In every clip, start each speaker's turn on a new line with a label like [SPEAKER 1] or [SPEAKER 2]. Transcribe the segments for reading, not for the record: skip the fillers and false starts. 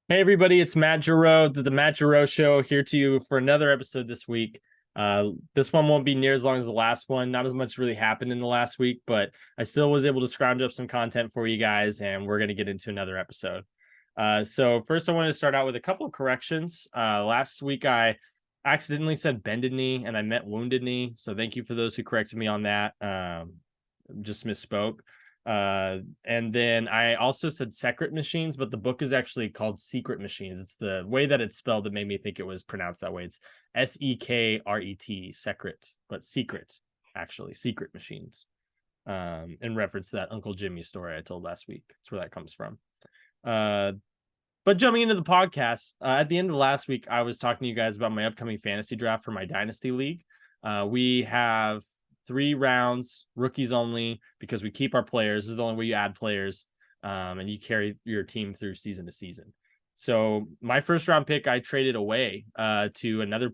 [SPEAKER 1] Hey everybody, it's Matt Gerow, the Matt Gerow Show, here to you for another episode this week. This one won't be near as long as the last one. Not as much really happened in the last week, but I still was able to scrounge up some content for you guys, and we're going to get into another episode. So first, I wanted to start out with a couple of corrections. Last week, I accidentally said bended knee, and I meant wounded knee. So thank you for those who corrected me on that. Just misspoke. And then I also said secret machines, but the book is actually called Secret Machines. It's the way that it's spelled that made me think it was pronounced that way. It's Sekret, secret, but secret, actually, Secret Machines. In reference to that Uncle Jimmy story I told last week. That's where that comes from. But jumping into the podcast, at the end of last week, I was talking to you guys about my upcoming fantasy draft for my Dynasty League. We have 3 rounds, rookies only, because we keep our players. This is the only way you add players, and you carry your team through season to season. So my first round pick, I traded away to another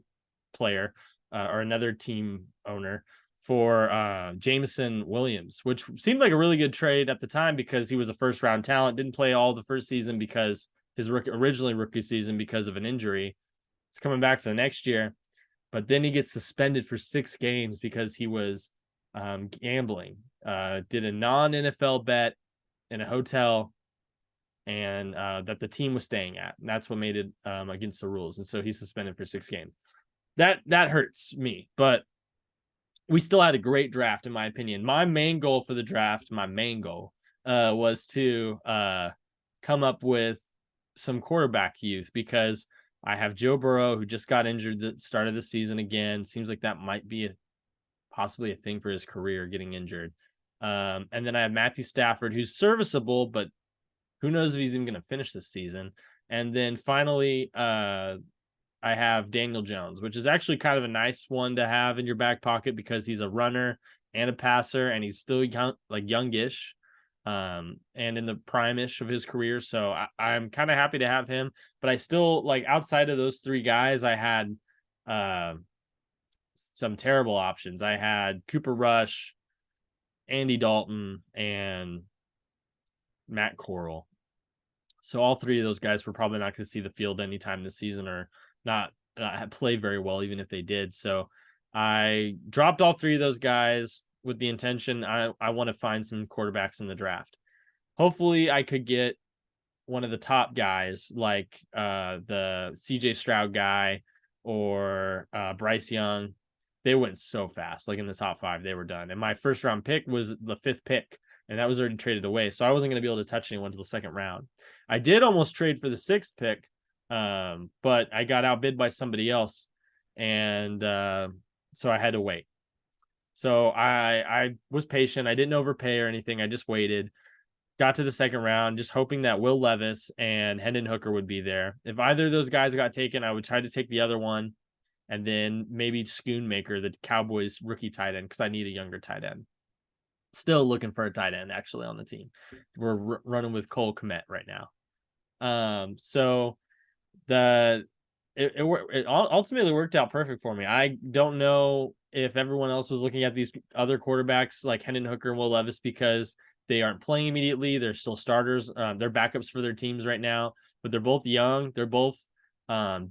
[SPEAKER 1] player or another team owner for Jameson Williams, which seemed like a really good trade at the time because he was a first round talent, didn't play all the first season because his rookie season because of an injury. He's coming back for the next year. But then he gets suspended for 6 games because he was gambling. Did a non-NFL bet in a hotel and that the team was staying at. And that's what made it against the rules. And so he's suspended for 6 games. That hurts me. But we still had a great draft, in my opinion. My main goal for the draft, was to come up with some quarterback youth because – I have Joe Burrow, who just got injured at the start of the season again. Seems like that might be possibly a thing for his career, getting injured. And then I have Matthew Stafford, who's serviceable, but who knows if he's even going to finish this season. And then finally, I have Daniel Jones, which is actually kind of a nice one to have in your back pocket because he's a runner and a passer, and he's still young, like youngish. And in the prime-ish of his career. So I'm kind of happy to have him, but I still like outside of those 3 guys, I had some terrible options. I had Cooper Rush, Andy Dalton, and Matt Corral. So all 3 of those guys were probably not going to see the field anytime this season or not play very well, even if they did. So I dropped all 3 of those guys with the intention I want to find some quarterbacks in the draft. Hopefully I could get one of the top guys like the CJ Stroud guy or Bryce Young. They went so fast, like in the top 5, they were done. And my first round pick was the 5th pick, and that was already traded away. So I wasn't going to be able to touch anyone until the 2nd round. I did almost trade for the 6th pick, but I got outbid by somebody else. And so I had to wait. So I was patient. I didn't overpay or anything. I just waited. Got to the 2nd round, just hoping that Will Levis and Hendon Hooker would be there. If either of those guys got taken, I would try to take the other one, and then maybe Schoonmaker, the Cowboys rookie tight end, because I need a younger tight end. Still looking for a tight end actually on the team. We're running with Cole Kmet right now. So it ultimately worked out perfect for me. I don't know if everyone else was looking at these other quarterbacks like Hendon Hooker and Will Levis because they aren't playing immediately. They're still starters. They're backups for their teams right now, but they're both young. They're both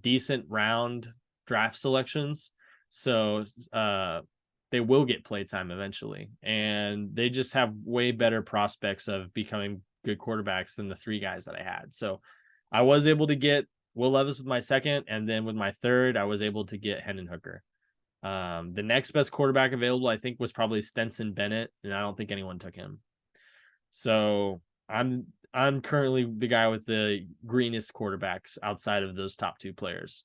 [SPEAKER 1] decent round draft selections. So they will get play time eventually. And they just have way better prospects of becoming good quarterbacks than the 3 guys that I had. So I was able to get Will Levis with my 2nd, and then with my 3rd, I was able to get Hendon Hooker. The next best quarterback available, I think, was probably Stetson Bennett, and I don't think anyone took him. So I'm currently the guy with the greenest quarterbacks outside of those top 2 players.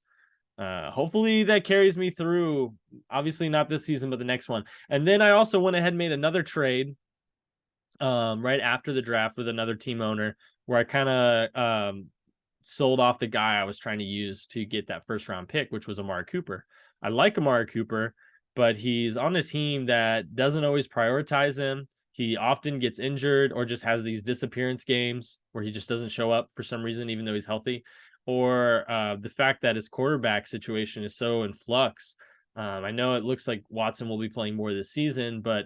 [SPEAKER 1] Hopefully that carries me through. Obviously not this season, but the next one. And then I also went ahead and made another trade right after the draft with another team owner where I kind of sold off the guy I was trying to use to get that 1st round pick, which was Amari Cooper. I like Amari Cooper, but he's on a team that doesn't always prioritize him. He often gets injured or just has these disappearance games where he just doesn't show up for some reason, even though he's healthy. Or the fact that his quarterback situation is so in flux. I know it looks like Watson will be playing more this season, but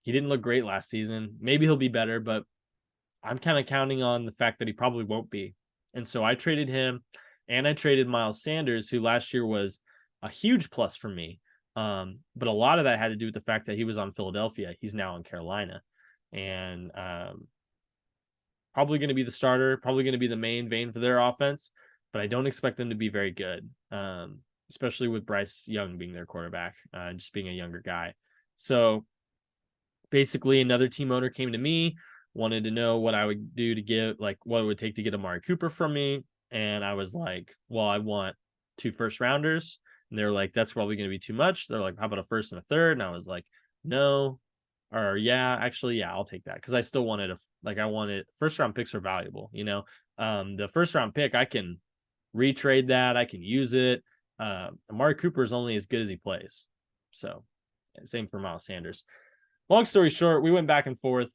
[SPEAKER 1] he didn't look great last season. Maybe he'll be better, but I'm kind of counting on the fact that he probably won't be. And so I traded him, and I traded Miles Sanders, who last year was a huge plus for me. But a lot of that had to do with the fact that he was on Philadelphia. He's now in Carolina, and probably going to be the starter, probably going to be the main vein for their offense, but I don't expect them to be very good, especially with Bryce Young being their quarterback, just being a younger guy. So basically, another team owner came to me, wanted to know what I would do to get, like, what it would take to get Amari Cooper from me. And I was like, well, I want 2 first rounders. And they were like, that's probably going to be too much. They're like, how about a first and a third? And I was like, no, or yeah, actually, yeah, I'll take that. Cause I still wanted I wanted first round picks are valuable, the first round pick, I can retrade that. I can use it. Amari Cooper is only as good as he plays. So same for Miles Sanders. Long story short, we went back and forth.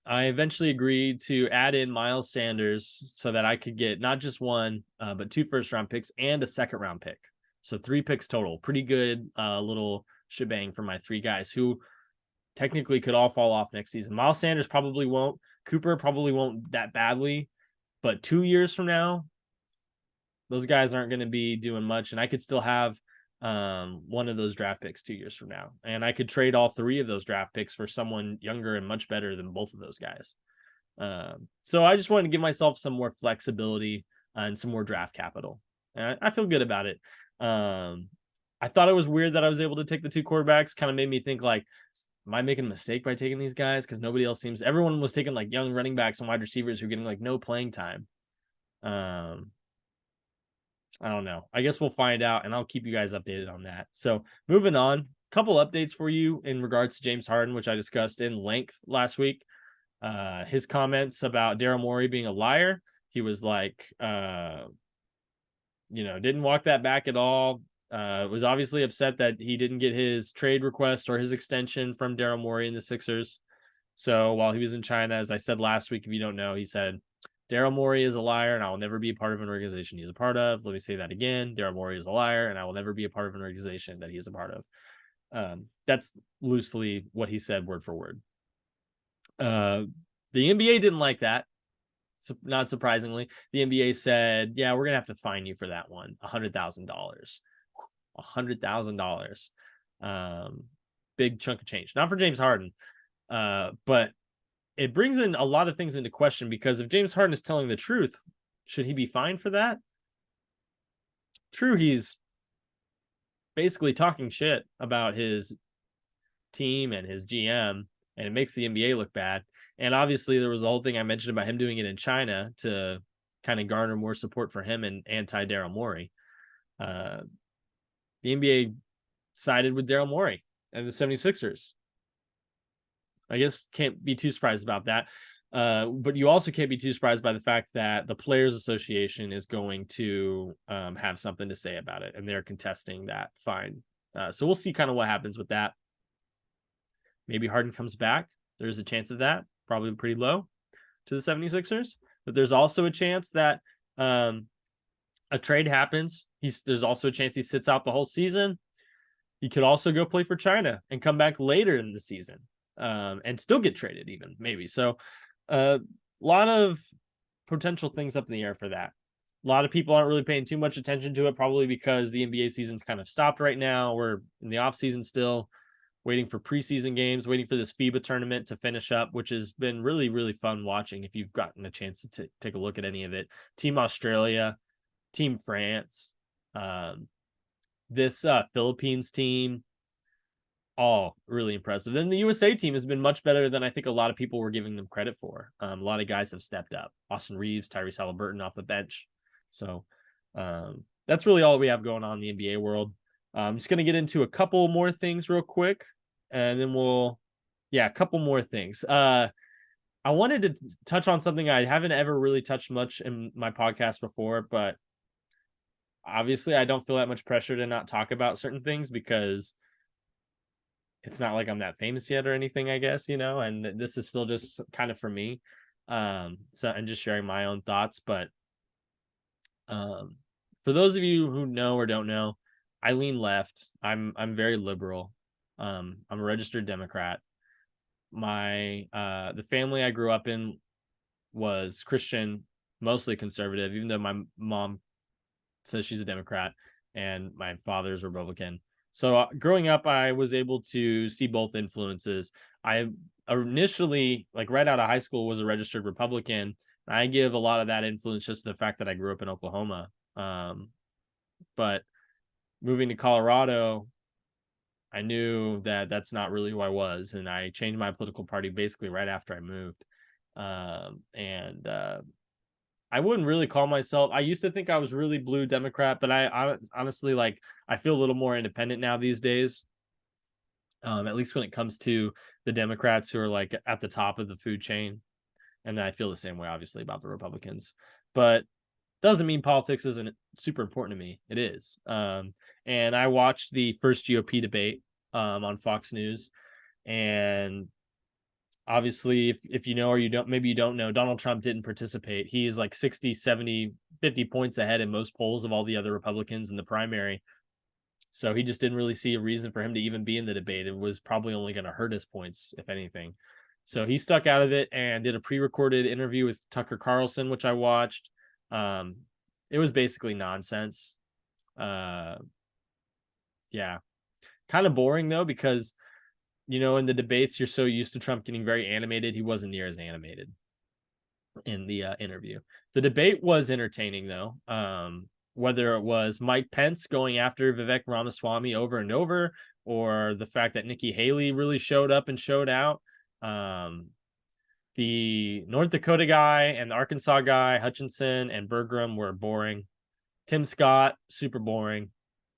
[SPEAKER 1] I eventually agreed to add in Miles Sanders so that I could get not just 1, but 2 first round picks and a second round pick. So 3 picks total. Pretty good little shebang for my 3 guys who technically could all fall off next season. Miles Sanders probably won't. Cooper probably won't that badly. But 2 years from now, those guys aren't going to be doing much. And I could still have one of those draft picks 2 years from now. And I could trade all 3 of those draft picks for someone younger and much better than both of those guys. So I just wanted to give myself some more flexibility and some more draft capital. And I feel good about it. I thought it was weird that I was able to take the 2 quarterbacks. Kind of made me think, like, am I making a mistake by taking these guys? Because nobody else everyone was taking like young running backs and wide receivers who are getting like no playing time. I don't know. I guess we'll find out, and I'll keep you guys updated on that. So moving on, couple updates for you in regards to James Harden, which I discussed in length last week. His comments about Daryl Morey being a liar. He was like, didn't walk that back at all. Was obviously upset that he didn't get his trade request or his extension from Daryl Morey and the Sixers. So while he was in China, as I said last week, if you don't know, he said, Daryl Morey is a liar, and I will never be a part of an organization he's a part of. Let me say that again. Daryl Morey is a liar, and I will never be a part of an organization that he is a part of. That's loosely what he said, word for word. The NBA didn't like that. So not surprisingly, the NBA said, yeah, we're going to have to fine you for that one. $100,000. $100,000. Big chunk of change. Not for James Harden, but it brings in a lot of things into question, because if James Harden is telling the truth, should he be fined for that? True, he's basically talking shit about his team and his GM, and it makes the NBA look bad. And obviously there was the whole thing I mentioned about him doing it in China to kind of garner more support for him and anti-Daryl Morey. The NBA sided with Daryl Morey and the 76ers. I guess can't be too surprised about that. But you also can't be too surprised by the fact that the Players Association is going to have something to say about it, and they're contesting that fine. So we'll see kind of what happens with that. Maybe Harden comes back. There's a chance of that, probably pretty low to the 76ers. But there's also a chance that a trade happens. There's also a chance he sits out the whole season. He could also go play for China and come back later in the season. And still get traded even, maybe. So a lot of potential things up in the air for that. A lot of people aren't really paying too much attention to it, probably because the NBA season's kind of stopped right now. We're in the off season still, waiting for preseason games, waiting for this FIBA tournament to finish up, which has been really, really fun watching if you've gotten a chance to take a look at any of it. Team Australia, Team France, this Philippines team, all really impressive. Then the USA team has been much better than I think a lot of people were giving them credit for. A lot of guys have stepped up. Austin Reeves, Tyrese Halliburton off the bench. So that's really all we have going on in the NBA world. I'm just going to get into a couple more things real quick, and then a couple more things. I wanted to touch on something I haven't ever really touched much in my podcast before, but obviously I don't feel that much pressure to not talk about certain things, because it's not like I'm that famous yet or anything, I guess, and this is still just kind of for me. And just sharing my own thoughts. But for those of you who know or don't know, I lean left. I'm very liberal. I'm a registered Democrat. The family I grew up in was Christian. mostly conservative, even though my mom says she's a Democrat and my father's Republican. So growing up, I was able to see both influences. I initially, like right out of high school, was a registered Republican. I give a lot of that influence just to the fact that I grew up in Oklahoma. But moving to Colorado, I knew that that's not really who I was, and I changed my political party basically right after I moved. And I wouldn't really call myself. I used to think I was really blue Democrat, but I honestly, like, I feel a little more independent now these days. At least when it comes to the Democrats who are like at the top of the food chain, and I feel the same way, obviously, about the Republicans. But doesn't mean politics isn't super important to me. It is. And I watched the first GOP debate on Fox News, and obviously if you know or you don't, maybe you don't know, Donald Trump didn't participate. He's like 60, 70, 50 points ahead in most polls of all the other Republicans in the primary. So he just didn't really see a reason for him to even be in the debate. It was probably only going to hurt his points, if anything. So he stuck out of it and did a pre-recorded interview with Tucker Carlson, which I watched. It was basically nonsense. Yeah, kind of boring though, because in the debates you're so used to Trump getting very animated. He wasn't near as animated in the interview. The debate was entertaining though. Whether it was Mike Pence going after Vivek Ramaswamy over and over, or the fact that Nikki Haley really showed up and showed out. The North Dakota guy and the Arkansas guy, Hutchinson and Bergrum, were boring. Tim Scott, super boring.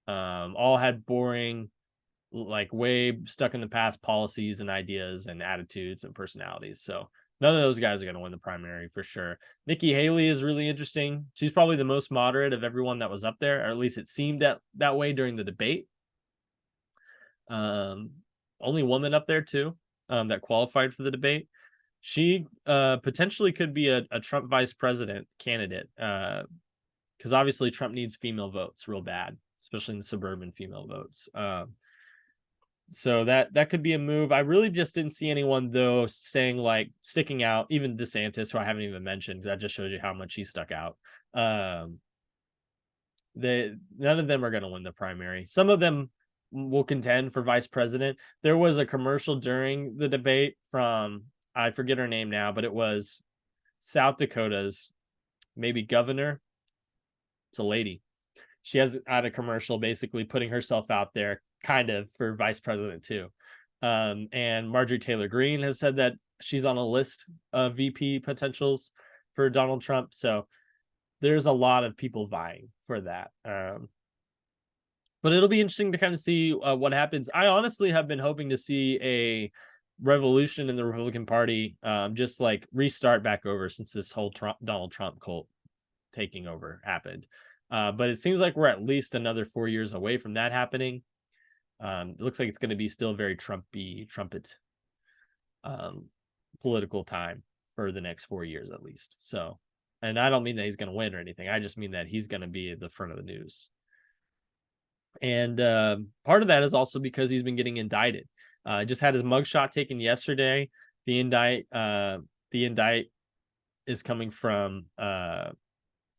[SPEAKER 1] All had boring, like way stuck in the past policies and ideas and attitudes and personalities. So none of those guys are going to win the primary for sure. Nikki Haley is really interesting. She's probably the most moderate of everyone that was up there, or at least it seemed that way during the debate. Only woman up there too, that qualified for the debate. She potentially could be a Trump vice president candidate, because obviously Trump needs female votes real bad, especially in the suburban female votes. So that could be a move. I really just didn't see anyone though saying, like, sticking out. Even DeSantis, who I haven't even mentioned, that just shows you how much he stuck out. None of them are going to win the primary. Some of them will contend for vice president. There was a commercial during the debate from, I forget her name now, but it was South Dakota's maybe governor. It's a lady. She has had a commercial basically putting herself out there kind of for vice president too. And Marjorie Taylor Greene has said that she's on a list of VP potentials for Donald Trump. So there's a lot of people vying for that. But it'll be interesting to kind of see what happens. I honestly have been hoping to see a revolution in the Republican Party, just like restart back over since this whole Donald Trump cult taking over happened. But it seems like we're at least another 4 years away from that happening. It looks like it's going to be still very trumpet political time for the next 4 years at least. So, and I don't mean that he's going to win or anything. I just mean that he's going to be at the front of the news. And part of that is also because he's been getting indicted. Just had his mugshot taken yesterday. The indict is coming from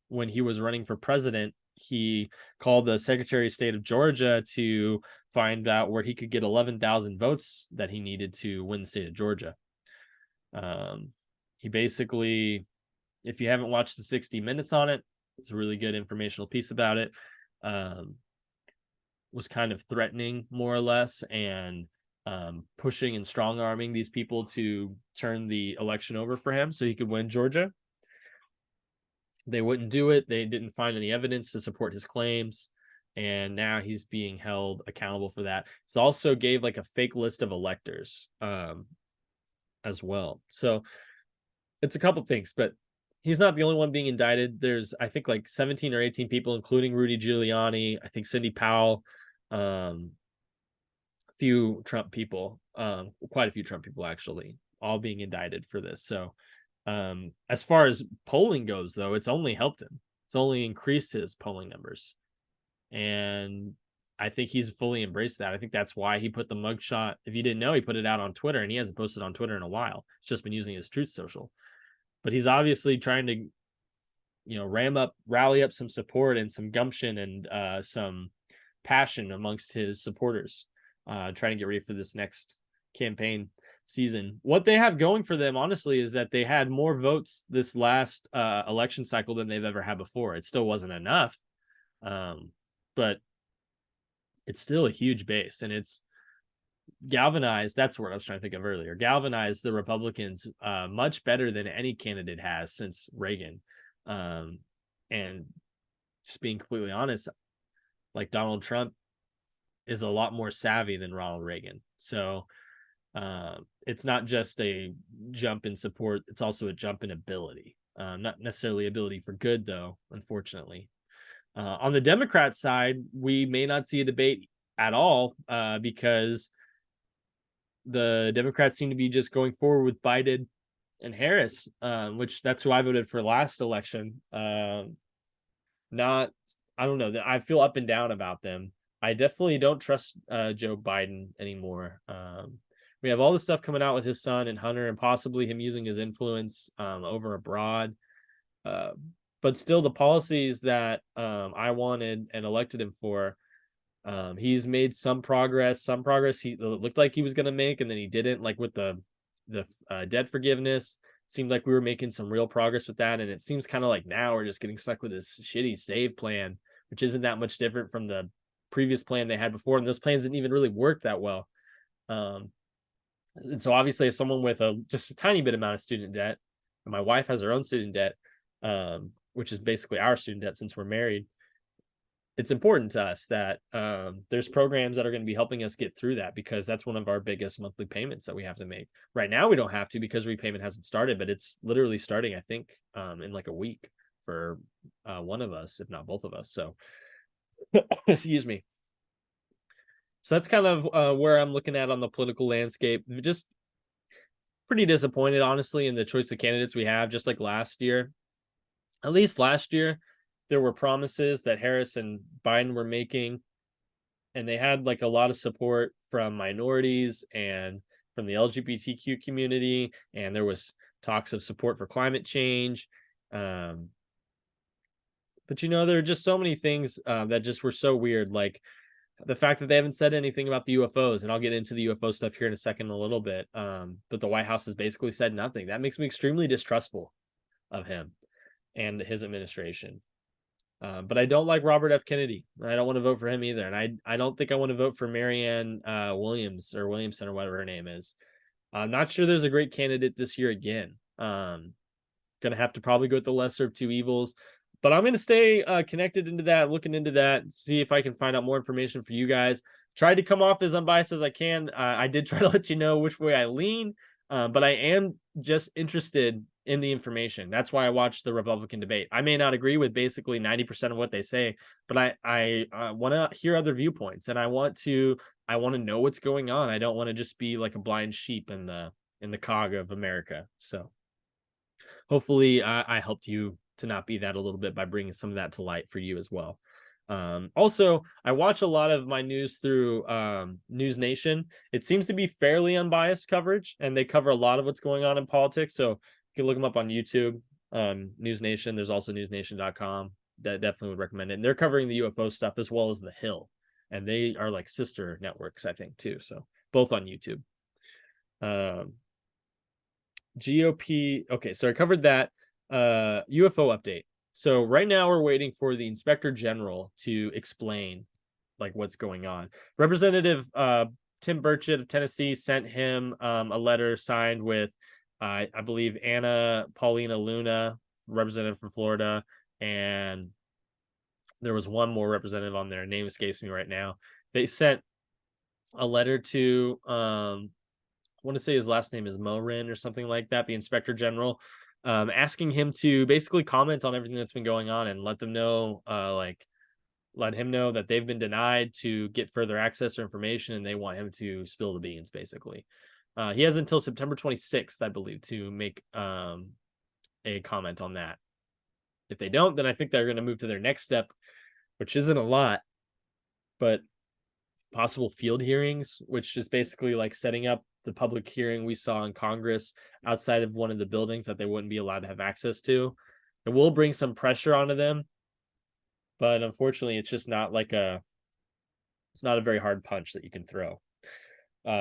[SPEAKER 1] when he was running for president. He called the Secretary of State of Georgia to find out where he could get 11,000 votes that he needed to win the state of Georgia. He basically, if you haven't watched the 60 Minutes on it, it's a really good informational piece about it. Was kind of threatening more or less and pushing and strong-arming these people to turn the election over for him so he could win Georgia. They wouldn't do it. They didn't find any evidence to support his claims, and now he's being held accountable for that. He also gave like a fake list of electors as well. So it's a couple things, but he's not the only one being indicted. There's, I think, like 17 or 18 people, including Rudy Giuliani, I think Cindy Powell, a few Trump people, quite a few Trump people actually, all being indicted for this. So as far as polling goes, though, it's only helped him. It's only increased his polling numbers. And I think he's fully embraced that. I think that's why he put the mugshot. If you didn't know, he put it out on Twitter, and he hasn't posted on Twitter in a while. It's just been using his Truth Social. But he's obviously trying to rally up some support and some gumption and some passion amongst his supporters, trying to get ready for this next campaign season. What they have going for them, honestly, is that they had more votes this last election cycle than they've ever had before. It still wasn't enough, but it's still a huge base, and it's galvanized. That's what I was trying to think of earlier. Galvanized the Republicans much better than any candidate has since Reagan. And just being completely honest, like Donald Trump is a lot more savvy than Ronald Reagan. So it's not just a jump in support, it's also a jump in ability. Not necessarily ability for good, though, unfortunately. On the Democrat side, we may not see a debate at all because the Democrats seem to be just going forward with Biden and Harris, which that's who I voted for last election. I don't know. I feel up and down about them. I definitely don't trust Joe Biden anymore. We have all this stuff coming out with his son and Hunter, and possibly him using his influence over abroad. But still, the policies that I wanted and elected him for, he's made some progress. Some progress he looked like he was going to make, and then he didn't. Like with the debt forgiveness, seemed like we were making some real progress with that, and it seems kind of like now we're just getting stuck with this shitty save plan, which isn't that much different from the previous plan they had before, and those plans didn't even really work that well. And so obviously, as someone with just a tiny bit amount of student debt, and my wife has her own student debt, which is basically our student debt since we're married, it's important to us that there's programs that are going to be helping us get through that, because that's one of our biggest monthly payments that we have to make. Right now, we don't have to because repayment hasn't started, but it's literally starting, I think, in like a week for one of us, if not both of us. So, excuse me. So that's kind of where I'm looking at on the political landscape. Just pretty disappointed, honestly, in the choice of candidates we have, just like last year. At least last year, there were promises that Harris and Biden were making, and they had like a lot of support from minorities and from the LGBTQ community, and there was talks of support for climate change. But there are just so many things that just were so weird, like the fact that they haven't said anything about the UFOs, and I'll get into the UFO stuff here in a second a little bit. But the White House has basically said nothing. That makes me extremely distrustful of him and his administration. But I don't like Robert F. Kennedy. I don't want to vote for him either. And I don't think I want to vote for Marianne Williams or Williamson or whatever her name is. I'm not sure there's a great candidate this year again. Gonna have to probably go with the lesser of two evils. But I'm going to stay connected into that, looking into that, see if I can find out more information for you guys. Tried to come off as unbiased as I can. I did try to let you know which way I lean, but I am just interested in the information. That's why I watched the Republican debate. I may not agree with basically 90% of what they say, but I want to hear other viewpoints, and I want to know what's going on. I don't want to just be like a blind sheep in the cog of America. So hopefully I helped you to not be that a little bit by bringing some of that to light for you as well. Also, I watch a lot of my news through News Nation. It seems to be fairly unbiased coverage, and they cover a lot of what's going on in politics. So you can look them up on YouTube, News Nation. There's also newsnation.com. That definitely would recommend it. And they're covering the UFO stuff as well as The Hill. And they are like sister networks, I think, too. So both on YouTube. GOP. Okay, so I covered that. UFO update. So right now we're waiting for the Inspector General to explain like what's going on. Representative Tim Burchett of Tennessee sent him a letter signed with I believe Anna Paulina Luna, representative from Florida, and there was one more representative on there. Name escapes me right now. They sent a letter to I want to say his last name is Morin or something like that, the Inspector General, asking him to basically comment on everything that's been going on and let them know, let him know that they've been denied to get further access or information, and they want him to spill the beans, basically. He has until September 26th, I believe, to make a comment on that. If they don't, then I think they're going to move to their next step, which isn't a lot, but possible field hearings, which is basically like setting up the public hearing we saw in Congress outside of one of the buildings that they wouldn't be allowed to have access to. It will bring some pressure onto them, but unfortunately, it's just not like it's not a very hard punch that you can throw.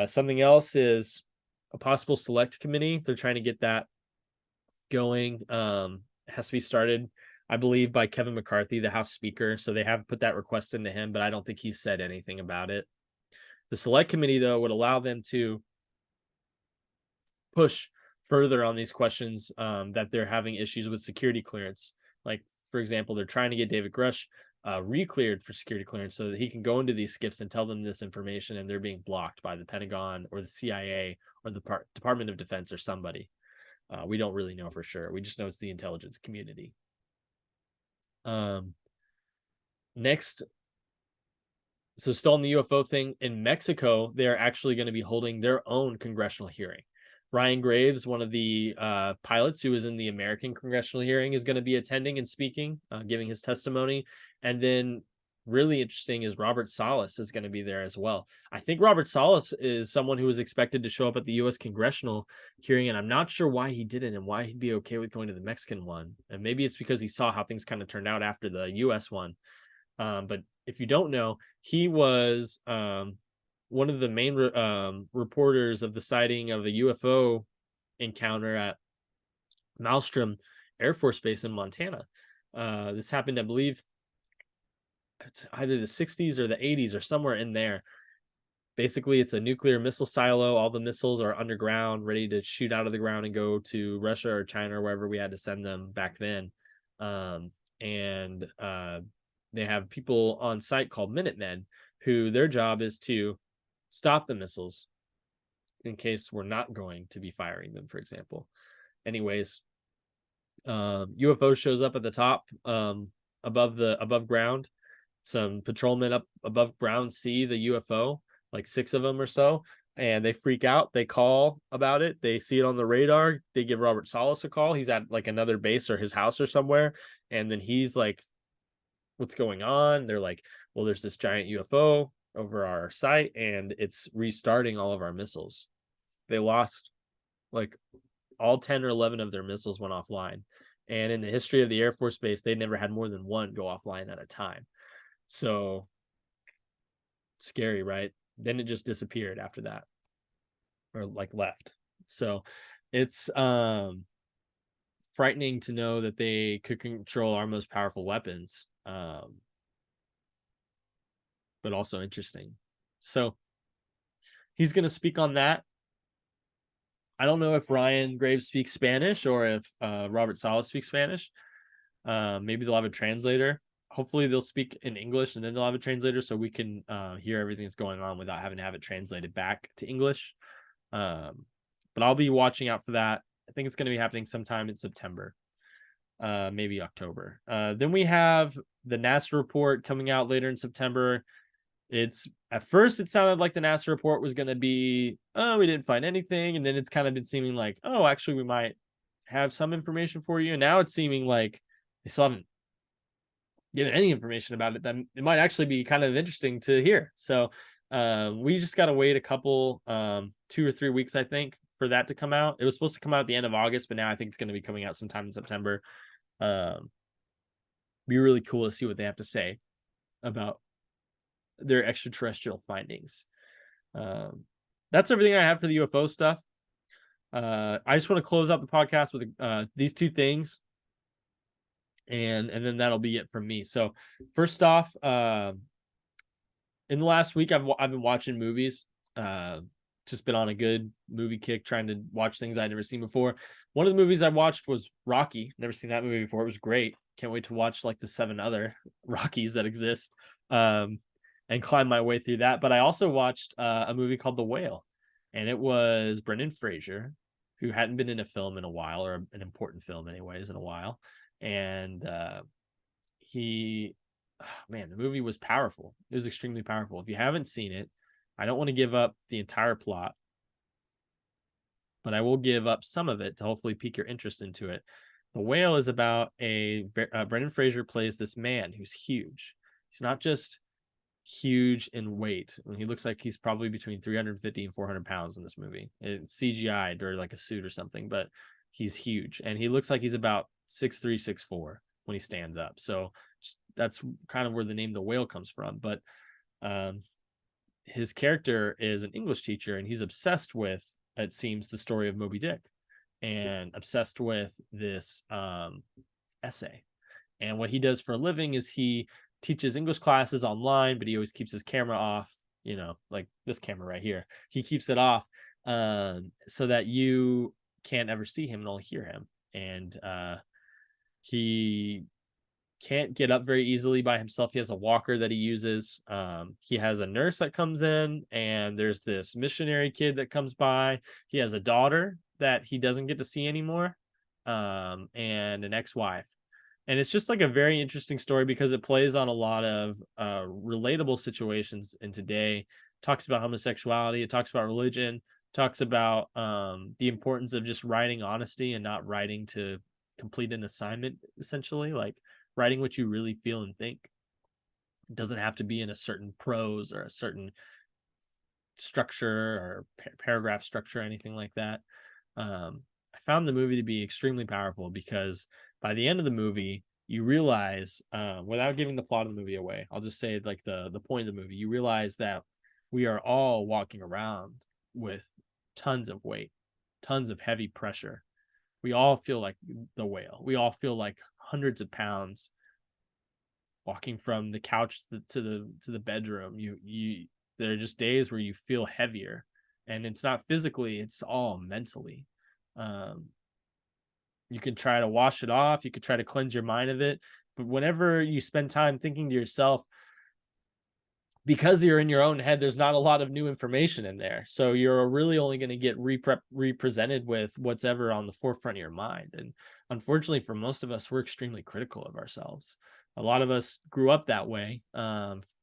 [SPEAKER 1] Something else is a possible select committee. They're trying to get that going. It has to be started, I believe, by Kevin McCarthy, the House Speaker. So they have put that request into him, but I don't think he's said anything about it. The select committee, though, would allow them to push further on these questions that they're having issues with security clearance. Like, for example, they're trying to get David Grush re-cleared for security clearance so that he can go into these skiffs and tell them this information, and they're being blocked by the Pentagon or the CIA or the Department of Defense or somebody. We don't really know for sure. We just know it's the intelligence community. Next, so still on the UFO thing, in Mexico, they're actually going to be holding their own congressional hearing. Ryan Graves, one of the pilots who was in the American congressional hearing, is going to be attending and speaking, giving his testimony. And then really interesting is Robert Salas is going to be there as well. I think Robert Salas is someone who was expected to show up at the U.S. congressional hearing, and I'm not sure why he didn't and why he'd be okay with going to the Mexican one. And maybe it's because he saw how things kind of turned out after the U.S. one. But if you don't know, he was one of the main reporters of the sighting of a UFO encounter at Malmstrom Air Force Base in Montana. This happened, I believe, it's either the 60s or the 80s or somewhere in there. Basically, it's a nuclear missile silo. All the missiles are underground, ready to shoot out of the ground and go to Russia or China or wherever we had to send them back then. They have people on site called Minutemen, who their job is to stop the missiles in case we're not going to be firing them, for example. Anyways, UFO shows up at the top, above ground. Some patrolmen up above ground see the UFO, like 6 of them or so, and they freak out. They call about it. They see it on the radar. They give Robert Salas a call. He's at like another base or his house or somewhere, and then he's like, what's going on? They're like, well, there's this giant UFO over our site and it's restarting all of our missiles. They lost like all 10 or 11 of their missiles went offline. And in the history of the Air Force Base, they never had more than one go offline at a time. So scary, right? Then it just disappeared after that, or like left. So it's frightening to know that they could control our most powerful weapons. But also interesting. So he's going to speak on that. I don't know if Ryan Graves speaks Spanish or if Robert Salas speaks Spanish. Maybe they'll have a translator. Hopefully they'll speak in English and then they'll have a translator so we can hear everything that's going on without having to have it translated back to English. But I'll be watching out for that. I think it's going to be happening sometime in September, maybe October. Then we have the NASA report coming out later in September. It's at first it sounded like the NASA report was going to be, oh, we didn't find anything. And then it's kind of been seeming like, oh, actually, we might have some information for you. And now it's seeming like they still haven't given any information about it. That it might actually be kind of interesting to hear. So we just got to wait a couple, 2 or 3 weeks, I think, for that to come out. It was supposed to come out at the end of August, but now I think it's going to be coming out sometime in September. Be really cool to see what they have to say about their extraterrestrial findings. That's everything I have for the UFO stuff. I just want to close out the podcast with these 2 things, and then that'll be it from me. So first off, in the last week I've been watching movies. Just been on a good movie kick, trying to watch things I'd never seen before. One of the movies I watched was Rocky. Never seen that movie before. It was great. Can't wait to watch like the 7 other Rockies that exist. And climb my way through that. But I also watched a movie called The Whale, and it was Brendan Fraser, who hadn't been in a film in a while, or an important film anyways, in a while. And the movie was powerful. It was extremely powerful. If you haven't seen it, I don't want to give up the entire plot, but I will give up some of it to hopefully pique your interest into it. The Whale is about Brendan Fraser plays this man who's huge. He's not just huge in weight. He looks like he's probably between 350 and 400 pounds in this movie. It's CGI'd or like a suit or something, but he's huge. And he looks like he's about 6'3", 6'4" when he stands up. So that's kind of where the name The Whale comes from. But his character is an English teacher, and he's obsessed with, it seems, the story of Moby Dick, and obsessed with this essay. And what he does for a living is he teaches English classes online, but he always keeps his camera off, like this camera right here. He keeps it off so that you can't ever see him and only hear him. And he can't get up very easily by himself. He has a walker that he uses. He has a nurse that comes in, and there's this missionary kid that comes by. He has a daughter that he doesn't get to see anymore, and an ex-wife. And it's just like a very interesting story because it plays on a lot of relatable situations in today. It talks about homosexuality. It talks about religion. Talks about the importance of just writing honesty and not writing to complete an assignment, essentially, like writing what you really feel and think. It doesn't have to be in a certain prose or a certain structure or paragraph structure or anything like that. I found the movie to be extremely powerful because by the end of the movie, you realize, without giving the plot of the movie away, I'll just say like the point of the movie, you realize that we are all walking around with tons of weight, tons of heavy pressure. We all feel like the whale. We all feel like hundreds of pounds walking from the couch to the bedroom. There are just days where you feel heavier, and it's not physically, it's all mentally. You can try to wash it off. You could try to cleanse your mind of it. But whenever you spend time thinking to yourself, because you're in your own head, there's not a lot of new information in there. So you're really only going to get represented with what's ever on the forefront of your mind. And unfortunately, for most of us, we're extremely critical of ourselves. A lot of us grew up that way,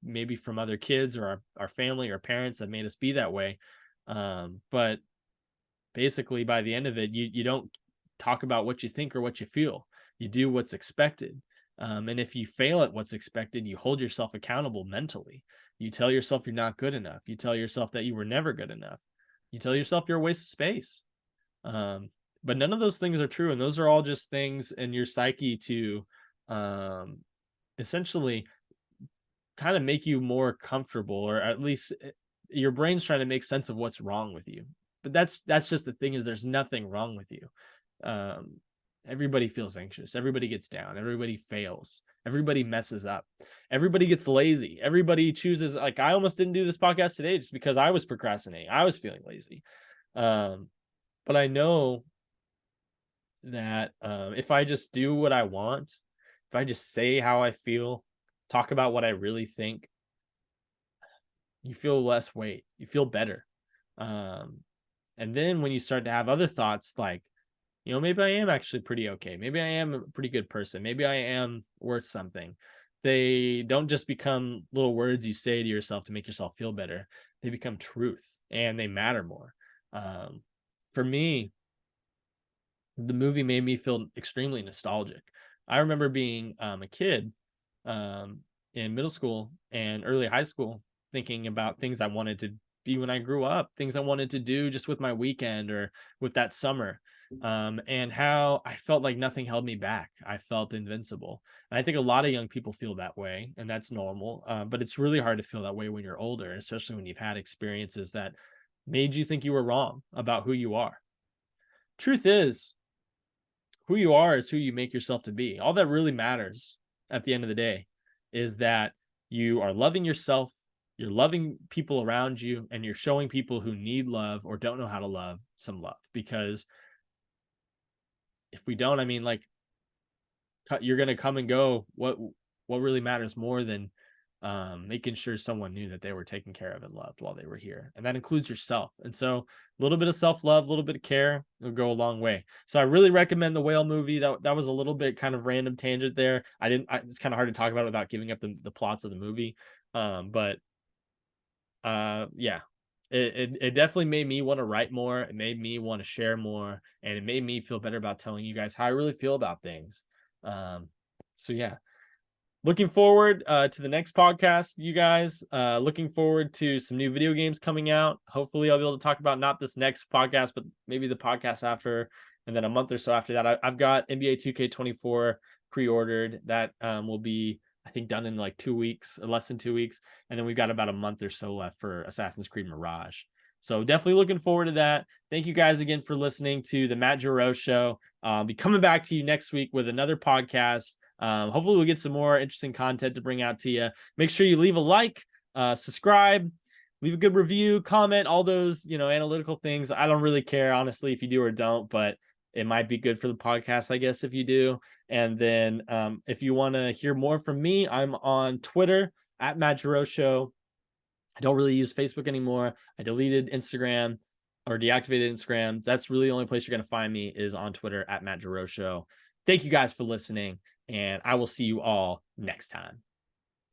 [SPEAKER 1] maybe from other kids or our family or parents that made us be that way. But basically, by the end of it, you don't talk about what you think or what you feel. You do what's expected. And if you fail at what's expected, you hold yourself accountable mentally. You tell yourself you're not good enough. You tell yourself that you were never good enough. You tell yourself you're a waste of space. But none of those things are true. And those are all just things in your psyche to essentially kind of make you more comfortable, or at least your brain's trying to make sense of what's wrong with you. But that's just the thing, is there's nothing wrong with you. Everybody feels anxious. Everybody gets down. Everybody fails. Everybody messes up. Everybody gets lazy. Everybody chooses, like, I almost didn't do this podcast today just because I was procrastinating. I was feeling lazy. But I know that if I just do what I want, if I just say how I feel, talk about what I really think, you feel less weight. You feel better. And then when you start to have other thoughts like, maybe I am actually pretty okay. Maybe I am a pretty good person. Maybe I am worth something. They don't just become little words you say to yourself to make yourself feel better. They become truth, and they matter more. For me, the movie made me feel extremely nostalgic. I remember being a kid in middle school and early high school, thinking about things I wanted to be when I grew up, things I wanted to do just with my weekend or with that summer. And how I felt like nothing held me back. I felt invincible. And I think a lot of young people feel that way, and that's normal. But it's really hard to feel that way when you're older, especially when you've had experiences that made you think you were wrong about who you are. Truth is, who you are is who you make yourself to be. All that really matters at the end of the day is that you are loving yourself, you're loving people around you, and you're showing people who need love or don't know how to love some love. Because if we don't, I mean, like, you're going to come and go. What really matters more than making sure someone knew that they were taken care of and loved while they were here? And that includes yourself. And so a little bit of self-love, a little bit of care will go a long way. So I really recommend the Whale movie. That was a little bit kind of random tangent there. It's kind of hard to talk about it without giving up the plots of the movie. But yeah. It definitely made me want to write more. It made me want to share more, and it made me feel better about telling you guys how I really feel about things. So yeah, looking forward to the next podcast, you guys. Looking forward to some new video games coming out. Hopefully I'll be able to talk about not this next podcast, but maybe the podcast after, And then a month or so after that, I've got NBA 2K24 pre-ordered. That will be, I think, done in like 2 weeks, or less than 2 weeks. And then we've got about a month or so left for Assassin's Creed Mirage. So definitely looking forward to that. Thank you guys again for listening to the Matt Gerow Show. I'll be coming back to you next week with another podcast. Hopefully we'll get some more interesting content to bring out to you. Make sure you leave a like, subscribe, leave a good review, comment, all those, analytical things. I don't really care, honestly, if you do or don't, but it might be good for the podcast, I guess, if you do. And then if you want to hear more from me, I'm on Twitter at Matt Gerow Show. I don't really use Facebook anymore. I deleted Instagram or deactivated Instagram. That's really the only place you're going to find me is on Twitter at Matt Gerow Show. Thank you guys for listening, and I will see you all next time.